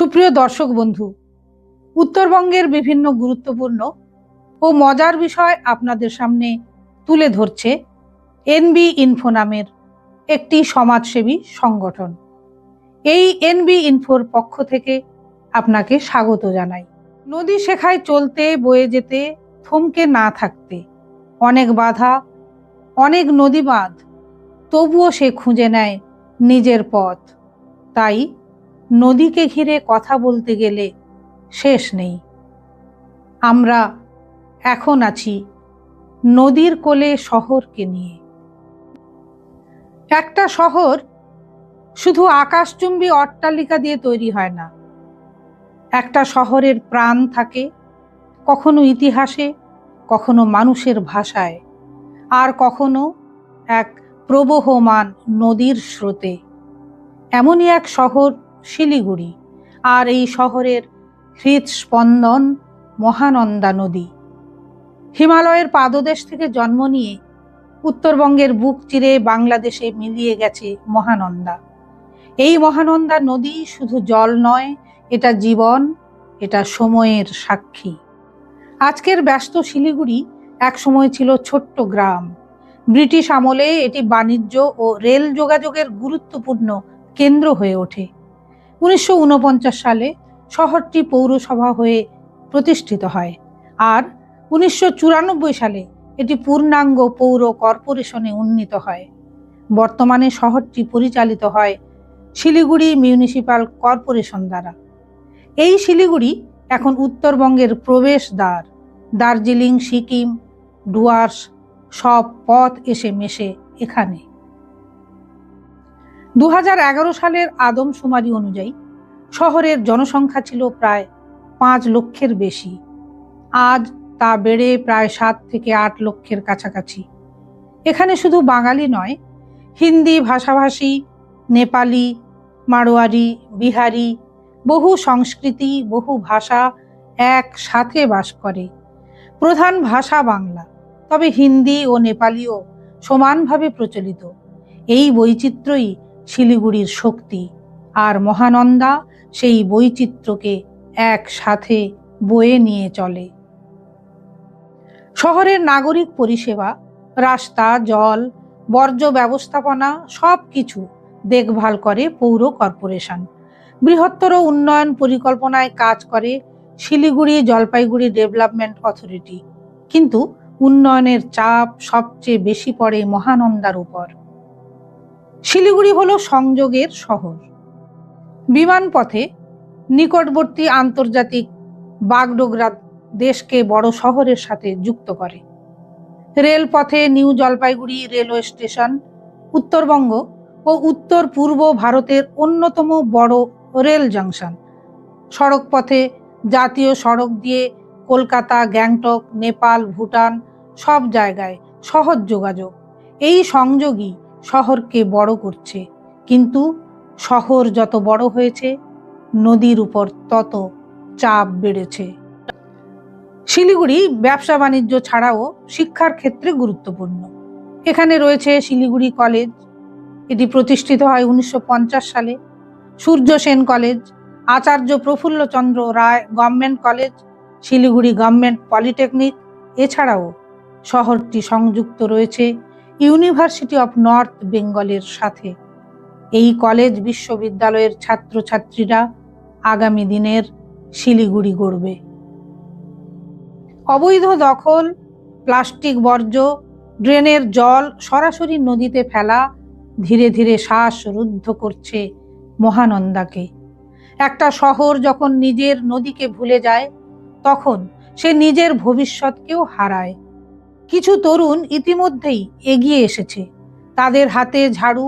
সুপ্রিয় দর্শক বন্ধু, উত্তরবঙ্গের বিভিন্ন গুরুত্বপূর্ণ ও মজার বিষয় আপনাদের সামনে তুলে ধরছে এনবি ইনফো নামের একটি সমাজসেবী সংগঠন। এই এনবি ইনফোর পক্ষ থেকে আপনাকে স্বাগত জানাই। নদী শেখায় চলতে, বয়ে যেতে, থমকে না থাকতে। অনেক বাধা, অনেক নদী বাঁধ, তবুও সে খুঁজে নেয় নিজের পথ। তাই নদীকে ঘিরে কথা বলতে গেলে শেষ নেই। আমরা এখন আছি নদীর কোলে শহরকে নিয়ে। একটা শহর শুধু আকাশচুম্বী অট্টালিকা দিয়ে তৈরি হয় না। একটা শহরের প্রাণ থাকে কখনো ইতিহাসে, কখনো মানুষের ভাষায়, আর কখনো এক প্রবহমান নদীর স্রোতে। এমনই এক শহর শিলিগুড়ি, আর এই শহরের হৃদস্পন্দন মহানন্দা নদী। হিমালয়ের পাদদেশ থেকে জন্ম নিয়ে উত্তরবঙ্গের বুক চিরে বাংলাদেশে মিলিয়ে গেছে মহানন্দা। এই মহানন্দা নদী শুধু জল নয়, এটা জীবন, এটা সময়ের সাক্ষী। আজকের ব্যস্ত শিলিগুড়ি একসময় ছিল ছোট্ট গ্রাম। ব্রিটিশ আমলে এটি বাণিজ্য ও রেল যোগাযোগের গুরুত্বপূর্ণ কেন্দ্র হয়ে ওঠে। 1949 সালে শহরটি পৌরসভা হয়ে প্রতিষ্ঠিত হয়, আর 1994 সালে এটি পূর্ণাঙ্গ পৌর কর্পোরেশনে উন্নীত হয়। বর্তমানে শহরটি পরিচালিত হয় শিলিগুড়ি মিউনিসিপাল কর্পোরেশন দ্বারা। এই শিলিগুড়ি এখন উত্তরবঙ্গের প্রবেশদ্বার। দার্জিলিং, সিকিম, ডুয়ার্স সব পথ এসে মেশে এখানে। 2011 সালের আদমশুমারি অনুযায়ী শহরের জনসংখ্যা ছিল প্রায় 5 লক্ষের বেশি। আজ তা বেড়ে প্রায় 7 থেকে 8 লক্ষের কাছাকাছি। এখানে শুধু বাঙালি নয়, হিন্দি ভাষাভাষী, নেপালি, মারোয়ারি, বিহারি, বহু সংস্কৃতি, বহু ভাষা একসাথে বাস করে। প্রধান ভাষা বাংলা, তবে হিন্দি ও নেপালিও সমানভাবে প্রচলিত। এই বৈচিত্র্যই শিলিগুড়ির শক্তি, আর মহানন্দা সেই বৈচিত্র্যকে একসাথে বয়ে নিয়ে চলে। শহরের নাগরিক পরিষেবা, রাস্তা, জল, বর্জ্য ব্যবস্থাপনা সবকিছু দেখভাল করে পৌর কর্পোরেশন। বৃহত্তর উন্নয়ন পরিকল্পনায় কাজ করে শিলিগুড়ি জলপাইগুড়ি ডেভেলপমেন্ট অথরিটি। কিন্তু উন্নয়নের চাপ সবচেয়ে বেশি পড়ে মহানন্দার উপর। শিলিগুড়ি হলো সংযোগের শহর। বিমানপথে নিকটবর্তী আন্তর্জাতিক বাগডোগরা দেশকে বড় শহরের সাথে যুক্ত করে। রেলপথে new Jalpaiguri railway station Uttarbanga ও উত্তর পূর্ব ভারতের অন্যতম বড় রেল জংশন। সড়ক পথে জাতীয় সড়ক দিয়ে কলকাতা, গ্যাংটক, নেপাল, ভুটান সব জায়গায় সহজ যোগাযোগ। এই সংযোগই শহরকে বড় করছে। কিন্তু শহর যত বড় হয়েছে, নদীর উপর তত চাপ বেড়েছে। শিলিগুড়ি ব্যবসা বাণিজ্য ছাড়াও শিক্ষার ক্ষেত্রে গুরুত্বপূর্ণ। এখানে রয়েছে শিলিগুড়ি কলেজ, এটি প্রতিষ্ঠিত হয় 1950 সালে। Surya Sen college, Acharya Prafullachandra Ray government college, Siliguri government polytechnic. এছাড়াও শহরটি সংযুক্ত রয়েছে ইউনিভার্সিটি অফ নর্থ বেঙ্গলের সাথে। এই কলেজ বিশ্ববিদ্যালয়ের ছাত্রছাত্রীরা আগামী দিনের শিলিগুড়ি গড়বে। অবৈধ দখল, প্লাস্টিক বর্জ্য, ড্রেনের জল সরাসরি নদীতে ফেলা ধীরে ধীরে শ্বাসরুদ্ধ করছে মহানন্দাকে। একটা শহর যখন নিজের নদীকে ভুলে যায়, তখন সে নিজের ভবিষ্যৎকেও হারায়। কিছু তরুণ ইতিমধ্যেই এগিয়ে এসেছে, তাদের হাতে ঝাড়ু,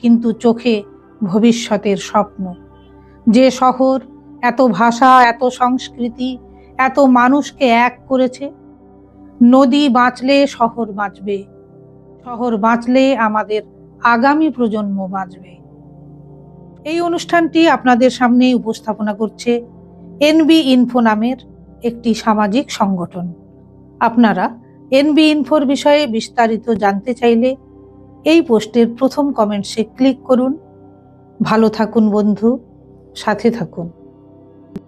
কিন্তু চোখে ভবিষ্যতের স্বপ্ন। যে শহর এত ভাষা, এত সংস্কৃতি, এত মানুষকে এক করেছে। নদী বাঁচলে শহর বাঁচবে, শহর বাঁচলে আমাদের আগামী প্রজন্ম বাঁচবে। এই অনুষ্ঠানটি আপনাদের সামনে উপস্থাপনা করছে এনবি ইনফো নামের একটি সামাজিক সংগঠন। আপনারা এনবি ইনফোর বিষয়ে বিস্তারিত জানতে চাইলে এই পোস্টের প্রথম কমেন্টসে ক্লিক করুন। ভালো থাকুন বন্ধু, সাথে থাকুন।